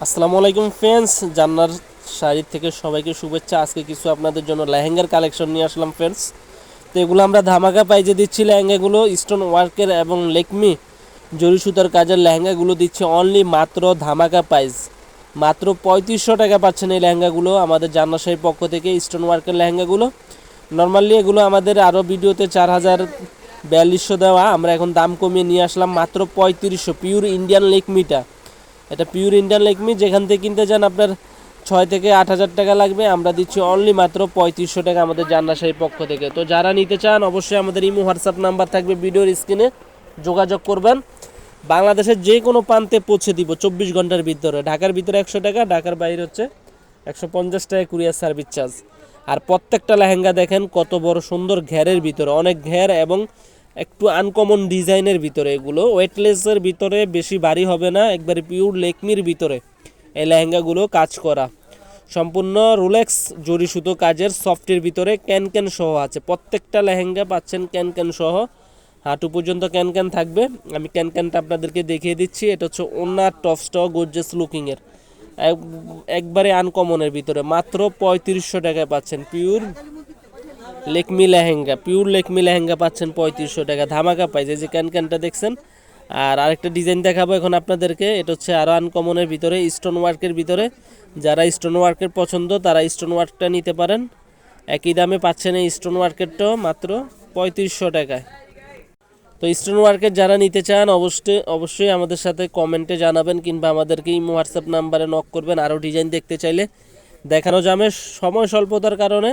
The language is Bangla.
আসসালামু আলাইকুম ফ্রেন্ডস, জান্নার শাড়ি থেকে সবাইকে শুভেচ্ছা। আজকে কিছু আপনাদের জন্য লেহেঙ্গার কালেকশন নিয়ে আসলাম ফ্রেন্ডস। তো এগুলো আমরা ধামাকা প্রাইজে দিচ্ছি। লেহেঙ্গাগুলো স্টোন ওয়ার্কের এবং লেকমি জরি সুতার কাজের লেহেঙ্গাগুলো দিচ্ছে অনলি মাত্র ধামাকা প্রাইস। মাত্র 3500 টাকা পাচ্ছেন এই লেহেঙ্গাগুলো আমাদের জান্নার শাড়ির পক্ষ থেকে। স্টোন ওয়ার্কের লেহেঙ্গাগুলো নর্মালি এগুলো আমাদের আরও ভিডিওতে 4042 দেওয়া, আমরা এখন দাম কমিয়ে নিয়ে আসলাম মাত্র 3500। পিওর ইন্ডিয়ান লেকমিটা, এটা পিওর ইন্ডিয়ান লেকমি। যেখান থেকে কিনতে যান আপনার 6 থেকে 8 হাজার টাকা লাগবে, আমরা দিচ্ছি অনলি মাত্র 3500 টাকা আমাদের জান্নার শাড়ির পক্ষ থেকে। তো যারা নিতে চান অবশ্যই আমাদের ইমো হোয়াটসঅ্যাপ নাম্বার থাকবে ভিডিওর স্ক্রিনে, যোগাযোগ করবেন। বাংলাদেশের যে কোনো প্রান্তে পৌঁছে দিব 24 ঘন্টার ভিতরে। ঢাকার ভিতরে 100 টাকা, ঢাকার বাইরে হচ্ছে 150 টাকা কুরিয়ার সার্ভিস চার্জ। আর প্রত্যেকটা লেহেঙ্গা দেখেন কত বড় সুন্দর ঘেরের ভিতরে, অনেক ঘের এবং একটু আনকমন ডিজাইনের ভিতরে। এগুলো ওয়েটলেসের ভিতরে, বেশি ভারী হবে না, একবারে পিওর লেকমির ভিতরে এই লেহেঙ্গাগুলো কাজ করা। সম্পূর্ণ রোলেক্স জরি সুতো কাজের সফটের ভিতরে ক্যান ক্যান সহ আছে। প্রত্যেকটা লেহেঙ্গা পাচ্ছেন ক্যান ক্যান সহ, হাঁটু পর্যন্ত ক্যান ক্যান থাকবে। আমি ক্যান ক্যানটা আপনাদেরকে দেখিয়ে দিচ্ছি। এটা হচ্ছে ওনার টপ স্টক গর্জিয়াস লুকিংয়ের, একবারে আনকমনের ভিতরে মাত্র 3500 টাকায় পাচ্ছেন পিওর লেকমি লেহেঙ্গা। পিওর লেকমি লেহেঙ্গা পাচ্ছেন 3500 টাকা ধামাকা পাইছে। যে ক্যান ক্যানটা দেখছেন। আর আরেকটা ডিজাইন দেখাবো এখন আপনাদেরকে। এটা হচ্ছে আরও আনকমনের ভিতরে, স্টোন ওয়ার্কের ভিতরে। যারা স্টোন ওয়ার্কের পছন্দ তারা স্টোন ওয়ার্কটা নিতে পারেন। একই দামে পাচ্ছেন এই স্টোন ওয়ার্কেরটাও মাত্র 3500 টাকায়। তো স্টোন ওয়ার্কের যারা নিতে চান অবশ্যই আমাদের সাথে কমেন্টে জানাবেন, কিংবা আমাদেরকে ইমো হোয়াটসঅ্যাপ নাম্বারে নক করবেন। আরও ডিজাইন দেখতে চাইলে দেখানো যাবে, সময় স্বল্পতার কারণে